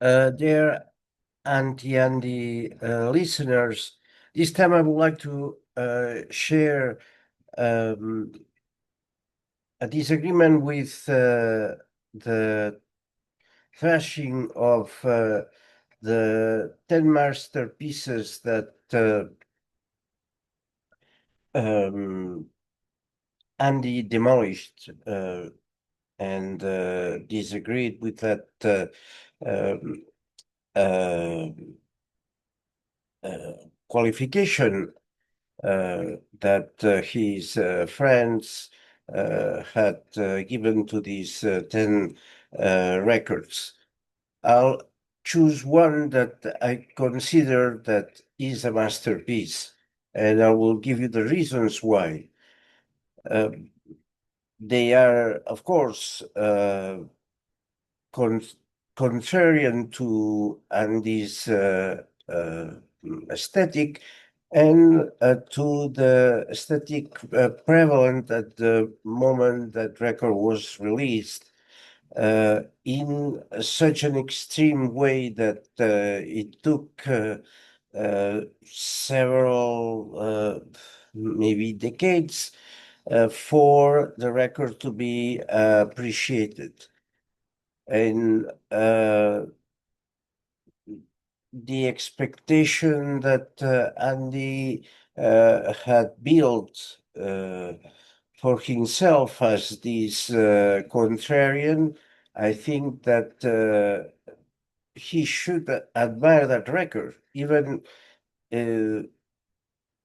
Dear Auntie and the listeners, this time I would like to share um, a disagreement with the thrashing of the 10 masterpieces that um, Andy demolished and disagreed with that um, uh, uh, qualification that his friends had given to these 10 records. I'll choose one that I consider that is a masterpiece, and I will give you the reasons why. Uh, they are, of course, con contrarian to Andy's aesthetic and to the aesthetic prevalent at the moment that record was released in such an extreme way that it took several, maybe decades, for the record to be appreciated. And the expectation that Andy had built for himself as this contrarian, I think that he should admire that record, even uh,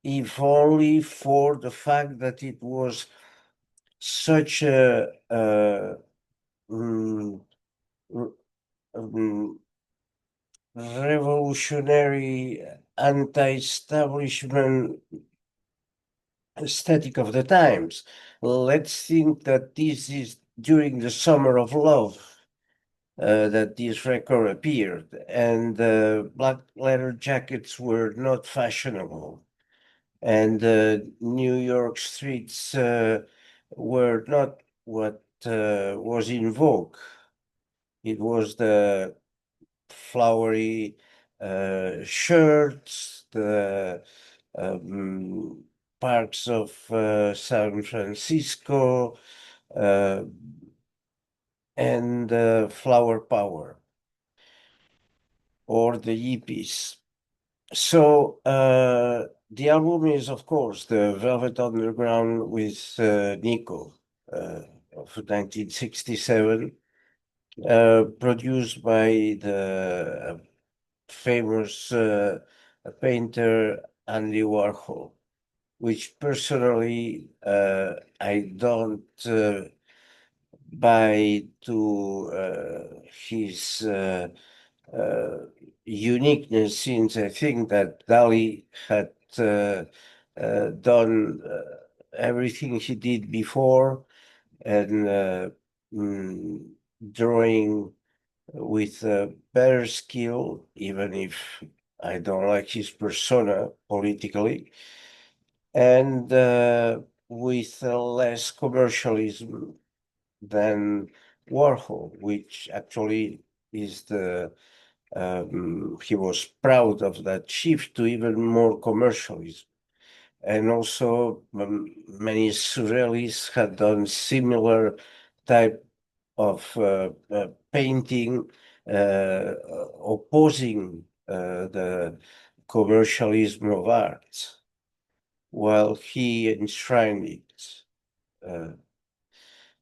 if only for the fact that it was such a mm, r- mm, revolutionary anti-establishment aesthetic of the times. Let's think that this is during the summer of love that this record appeared, and black leather jackets were not fashionable, and New York streets were not what was in vogue. It was the flowery shirts, the um, parks of San Francisco, uh, and flower power, or the yippies. So the album is, of course, the Velvet Underground with Nico of 1967, produced by the famous painter Andy Warhol, which personally I don't buy to his uh, uniqueness, since I think that Dali had done everything he did before, and mm, drawing with better skill, even if I don't like his persona politically, and with less commercialism than Warhol, which actually is the he was proud of that shift to even more commercialism. And also, many surrealists had done similar type of painting, opposing the commercialism of art, while he enshrined it. Uh,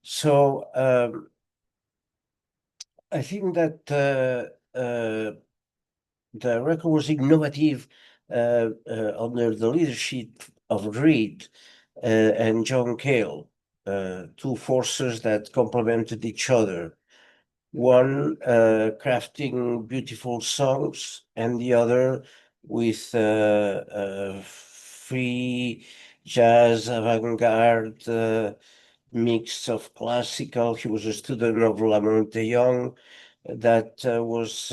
so I think that the record was innovative under the leadership of Reed and John Cale, two forces that complemented each other. One crafting beautiful songs, and the other with free jazz, avant-garde, mix of classical. He was a student of Lamont de Young that was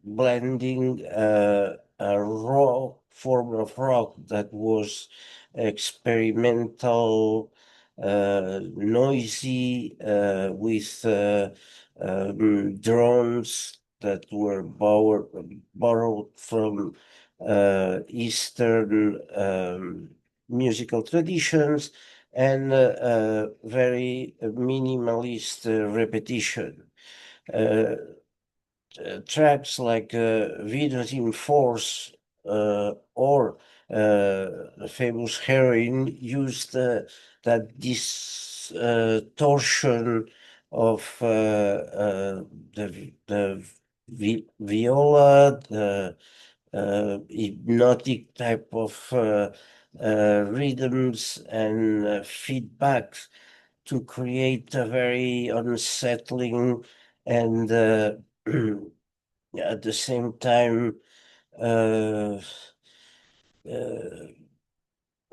blending a raw form of rock that was experimental, noisy, with drones that were borrowed from Eastern musical traditions and very minimalist repetition. Uh, Tracks like Venus in Force or the famous Heroin used that distortion of the viola, the hypnotic type of rhythms and feedbacks to create a very unsettling and at the same time uh, uh,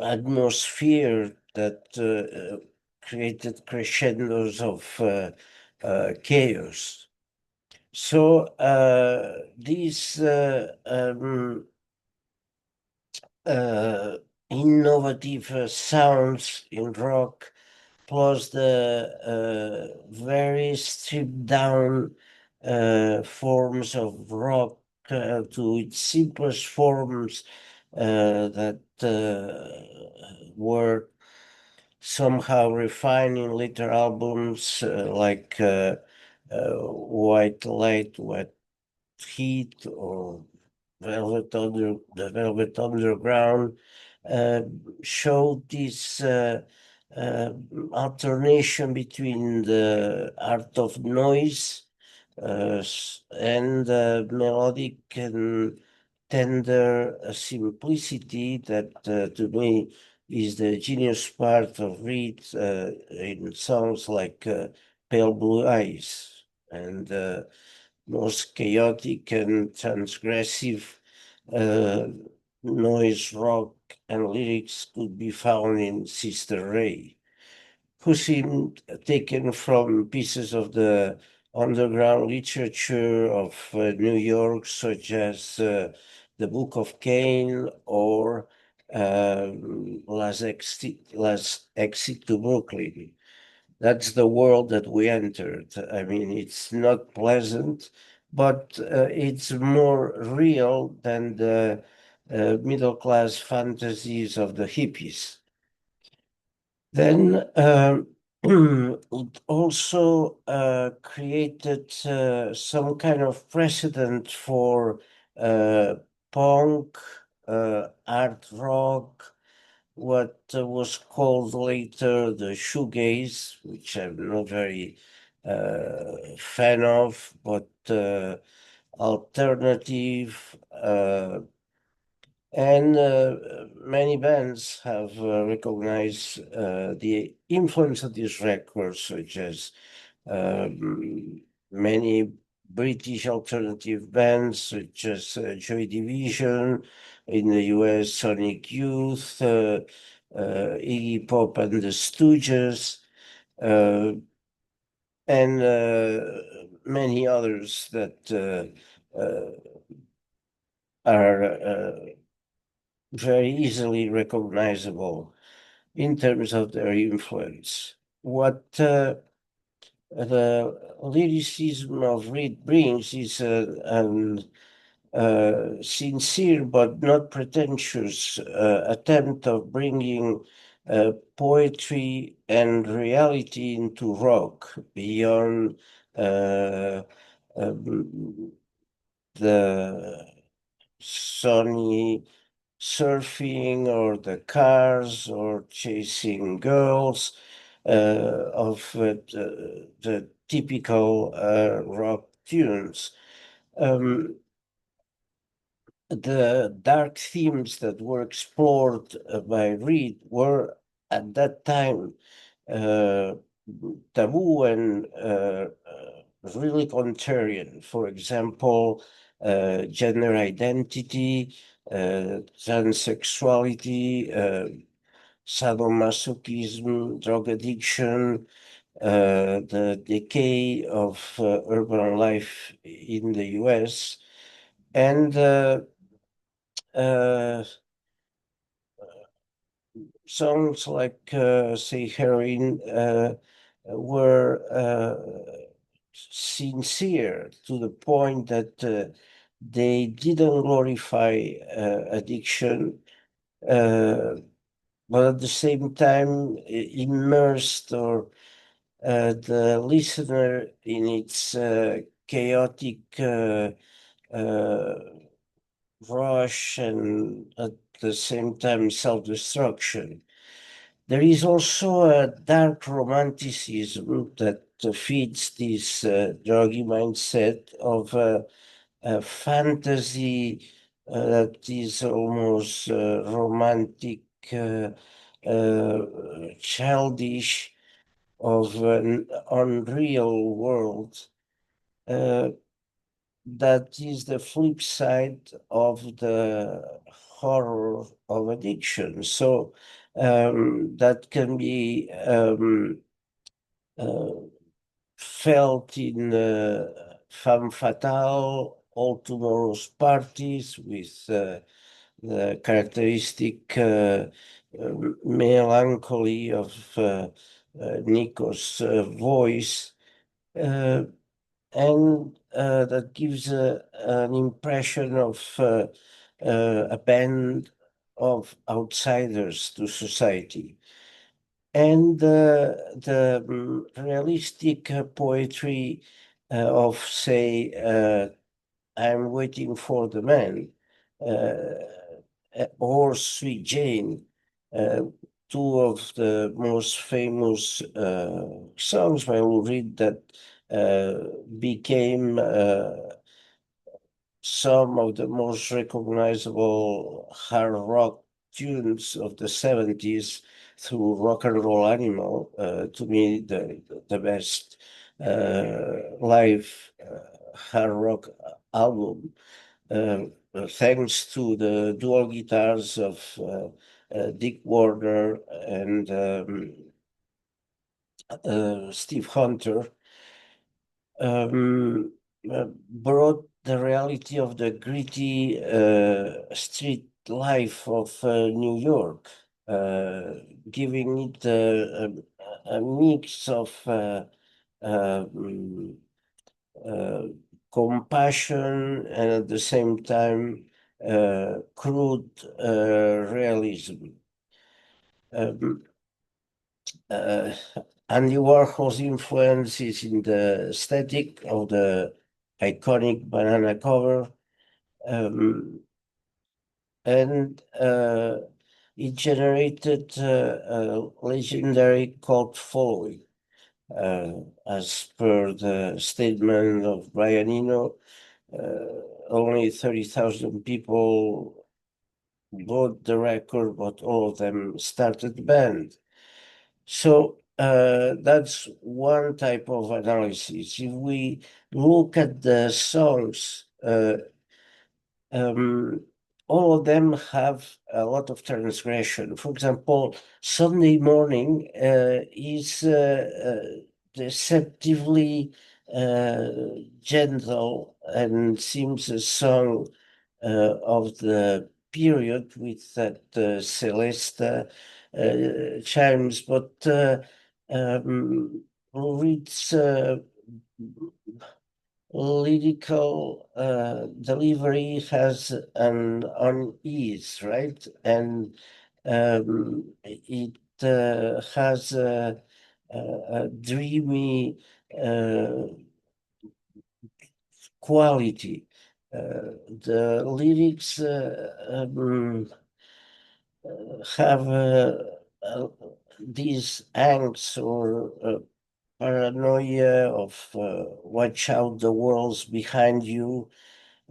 atmosphere that created crescendos of chaos. So these uh, innovative sounds in rock, plus the very stripped down forms of rock to its simplest forms that were somehow refined in later albums like White Light, White Heat, or the Velvet Underground, uh, showed this alternation between the art of noise and melodic and tender simplicity that to me is the genius part of Reed in songs like Pale Blue Eyes and most chaotic and transgressive uh, noise rock and lyrics could be found in Sister Ray, who seemed taken from pieces of the underground literature of New York, such as the Book of Cain or Last Exit to Brooklyn. That's the world that we entered. I mean, it's not pleasant, but it's more real than the middle class fantasies of the hippies. Then it also created some kind of precedent for uh, punk, art rock, what was called later the shoegaze, which I'm not very fan of, but alternative. And many bands have recognized the influence of these records, such as many British alternative bands, such as Joy Division, in the US, Sonic Youth, Iggy Pop and the Stooges, uh, and many others that are very easily recognizable in terms of their influence. What the lyricism of Reed brings is an sincere but not pretentious attempt of bringing poetry and reality into rock beyond uh, um, the sunny surfing or the cars or chasing girls of the typical rock tunes. Um, the dark themes that were explored by Reed were at that time uh, taboo and really contrarian. For example, gender identity, transsexuality, sadomasochism, drug addiction, the decay of urban life in the US, and uh, songs like, say, Heroin were sincere to the point that they didn't glorify addiction, but at the same time immersed or the listener in its chaotic uh, rush and at the same time self-destruction. There is also a dark romanticism that feeds this druggy mindset of a fantasy that is almost romantic, childish, of an unreal world. Uh, that is the flip side of the horror of addiction. So that can be uh, felt in Femme Fatale, All Tomorrow's Parties, with the characteristic melancholy of Nico's voice. Uh, and that gives an impression of a band of outsiders to society. And the realistic poetry of, say, I'm Waiting for the Man, or Sweet Jane, uh, two of the most famous songs by Lou Reed that became some of the most recognizable hard rock tunes of the 70s through Rock and Roll Animal, to me, the best live hard rock album, uh, thanks to the dual guitars of Dick Warner and Steve Hunter, um, brought the reality of the gritty street life of New York, uh, giving it a mix of um, uh, compassion and at the same time crude realism. Um, uh, Andy Warhol's influence is in the aesthetic of the iconic banana cover, and it generated a legendary cult following. As per the statement of Brian Eno, only 30,000 people bought the record, but all of them started the band. So that's one type of analysis. If we look at the songs, um, all of them have a lot of transgression. For example, Sunday Morning is deceptively uh, gentle and seems a song of the period with that Celeste chimes, but Reed's lyrical delivery has an unease, right? And it has a dreamy quality. The lyrics have these angst or paranoia of watch out, the world's behind you,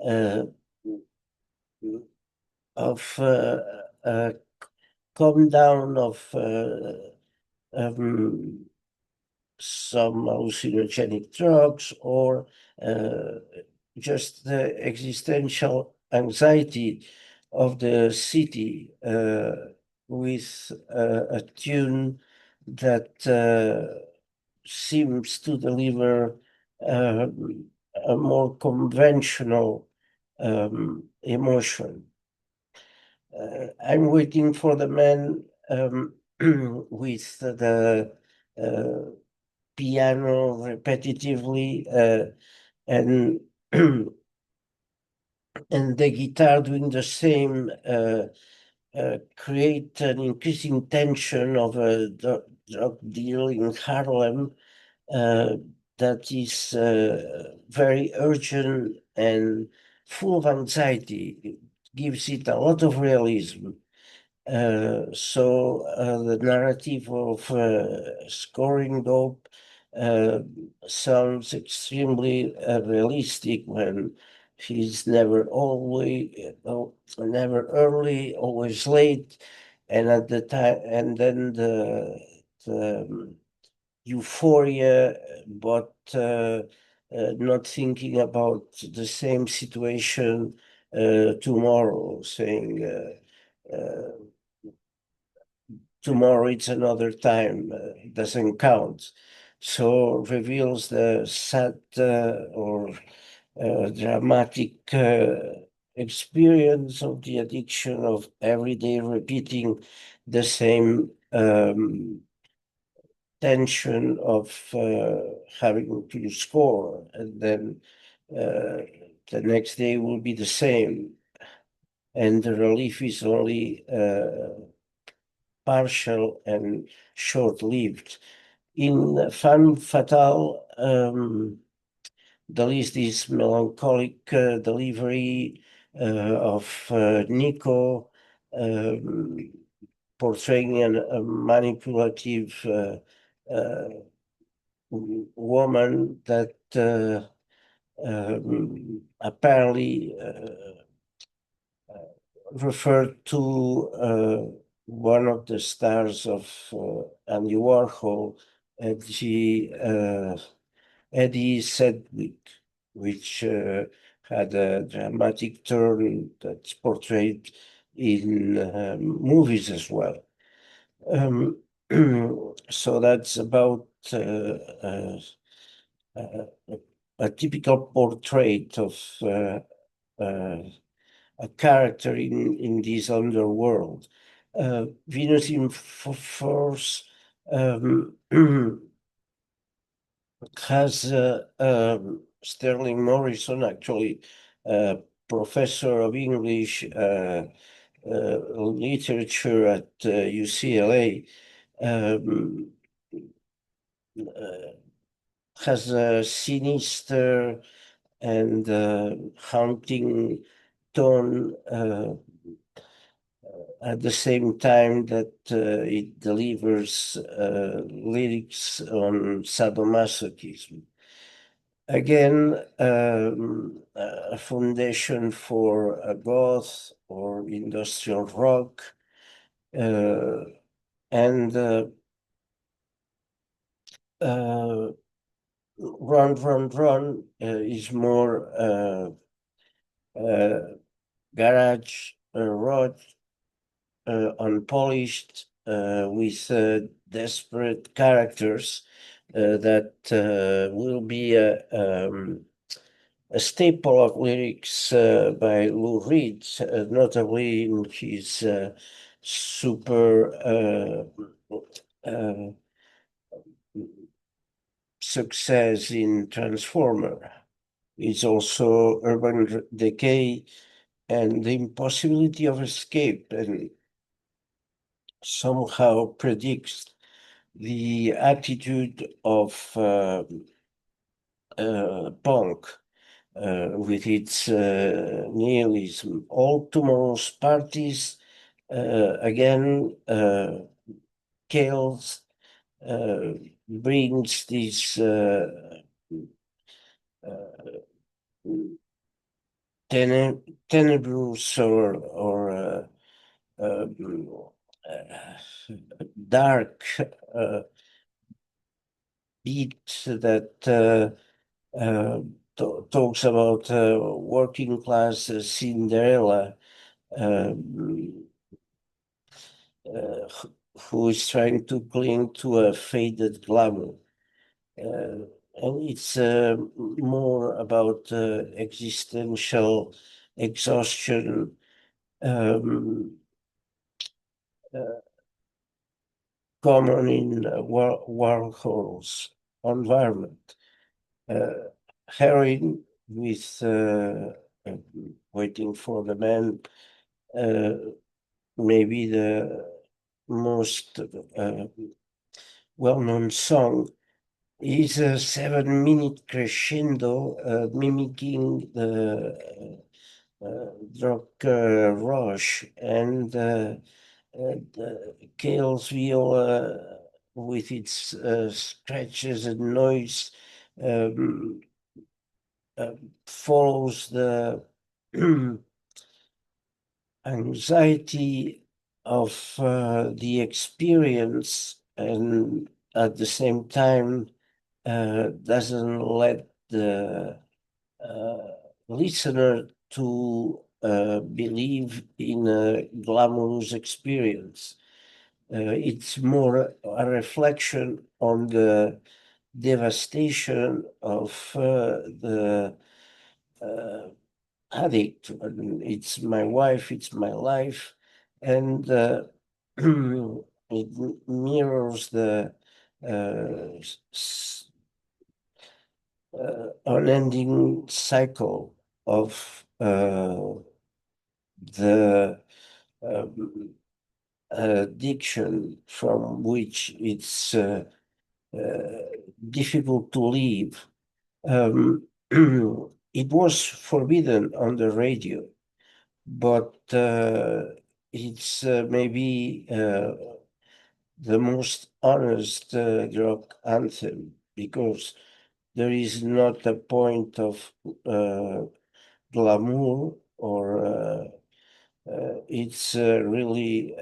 uh, of come down of um, some hallucinogenic drugs, or uh, just the existential anxiety of the city, with a tune that seems to deliver uh, a more conventional emotion. I'm Waiting for the Man with the piano repetitively, and and the guitar doing the same, create an increasing tension of a drug deal in Harlem, uh, that is very urgent and full of anxiety. It gives it a lot of realism. The narrative of scoring dope uh, sounds extremely realistic when he's never early, always late, and at the time, and then the euphoria, but not thinking about the same situation tomorrow, saying. Tomorrow it's another time, it doesn't count. So reveals the sad or dramatic experience of the addiction of every day repeating the same tension of having to score, and then the next day will be the same, and the relief is only partial and short-lived. In Femme Fatale, the list is melancholic delivery of Nico, um, portraying a manipulative uh, woman that apparently referred to one of the stars of Andy Warhol, Eddie Sedgwick, which had a dramatic turn that's portrayed in movies as well. Um, so that's about uh, a typical portrait of uh, a character in this underworld. Venus in Force um, has Sterling Morrison, actually, professor of English literature at UCLA, um, uh, has a sinister and haunting tone at the same time that it delivers lyrics on sadomasochism. Again, a foundation for a goth or industrial rock, uh, and uh, Run, Run, Run is more uh, garage rock, unpolished, with desperate characters that will be a staple of lyrics by Lou Reed, notably in his super uh, success in Transformer. It's also urban decay and the impossibility of escape, and somehow predicts the attitude of punk with its nihilism. All tomorrow's parties again kills, brings this tenebrous uh, dark beat that talks about working class Cinderella, um, who is trying to cling to a faded glamour. And it's more about existential exhaustion, um, uh, common in Warhols. environment. Heroin with uh, Waiting for the Man, maybe the most well-known song, is a 7-minute crescendo mimicking the drug rush, and Kale's viola with its scratches and noise um, follows the anxiety of the experience, and at the same time doesn't let the uh, listener to believe in a glamorous experience. It's more a reflection on the devastation of the uh, addict. It's my wife, it's my life, and it mirrors the unending cycle of the um, addiction from which it's uh, difficult to leave. Um, it was forbidden on the radio, but it's maybe the most honest rock anthem, because there is not a point of uh, glamour, or it's really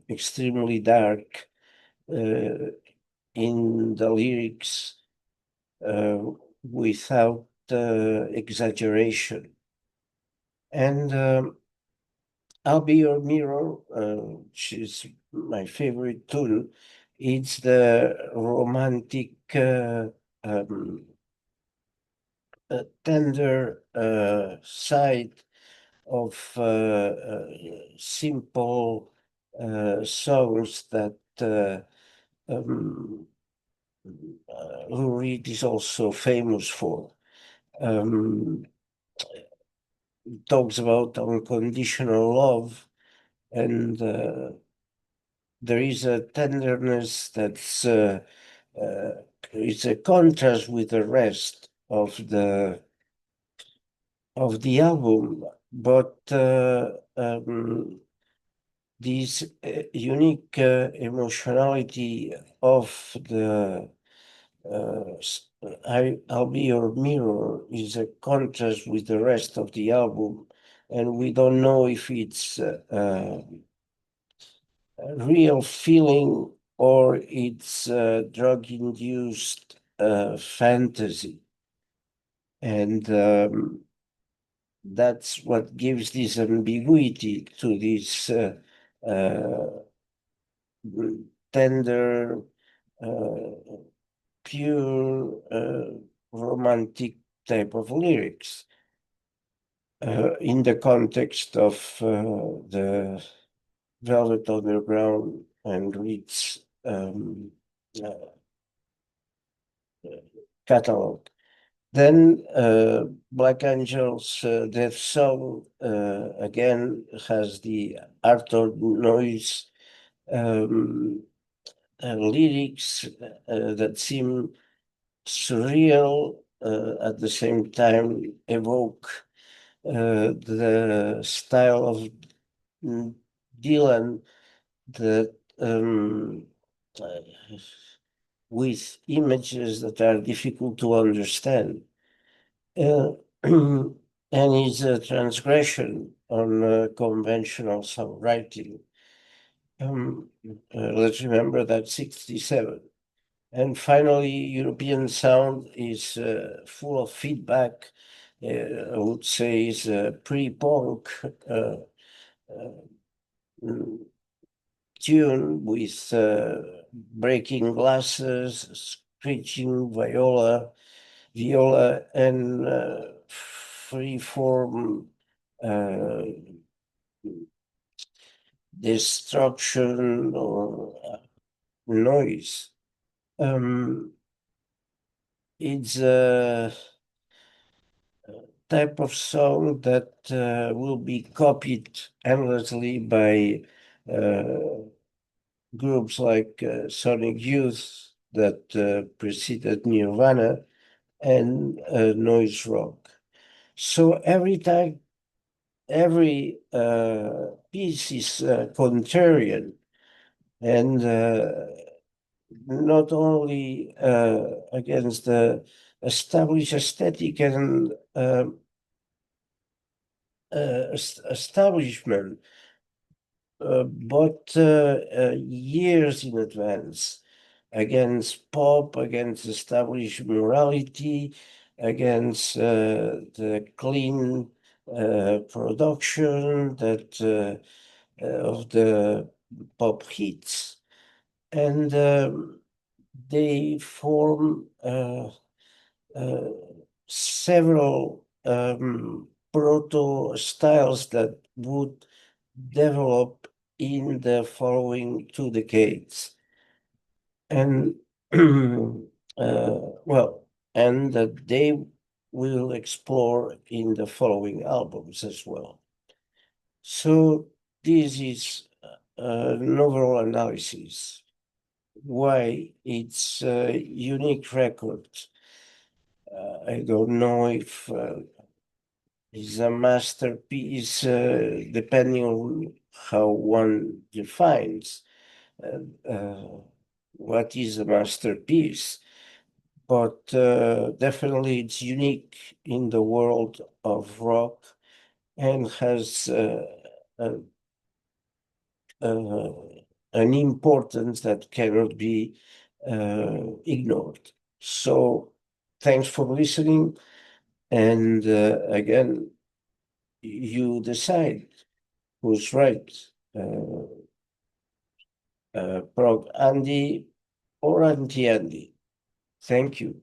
extremely dark uh, in the lyrics, uh, without exaggeration. And I'll Be Your Mirror, which is my favorite tune. It's the romantic, um, tender side of simple songs that um, Lou Reed is also famous for. Um, Talks about unconditional love, and there is a tenderness that's uh, it's a contrast with the rest of the album, but this unique emotionality of the I'll Be Your Mirror is a contrast with the rest of the album, and we don't know if it's a real feeling or it's drug-induced fantasy. And that's what gives this ambiguity to this uh, tender, uh, pure, romantic type of lyrics in the context of the Velvet Underground and Reed's uh, catalog. Then Black Angel's Death Song again has the Arthur Noise um, lyrics that seem surreal, at the same time evoke the style of Dylan, that uh, with images that are difficult to understand. Uh, and is a transgression on conventional songwriting. Let's remember that 67. And finally, European sound is full of feedback. I would say is pre-punk mm, tune with breaking glasses, screeching viola, and free form uh, destruction or noise. Um, It's a type of song that will be copied endlessly by uh, groups like Sonic Youth that preceded Nirvana and noise rock. So every piece is contrarian and not only against the established aesthetic and establishment, but years in advance against pop, against established morality, against the clean production that of the pop hits, and they form uh, several proto styles that would develop in the following 2 decades. And well, and that they will explore in the following albums as well. So this is an overall analysis why it's a unique record. I don't know if it's a masterpiece, depending on how one defines what is a masterpiece. But definitely it's unique in the world of rock and has a, uh, an importance that cannot be ignored. So thanks for listening. And again, you decide who's right, Prog Andy or Anti Andy. Thank you.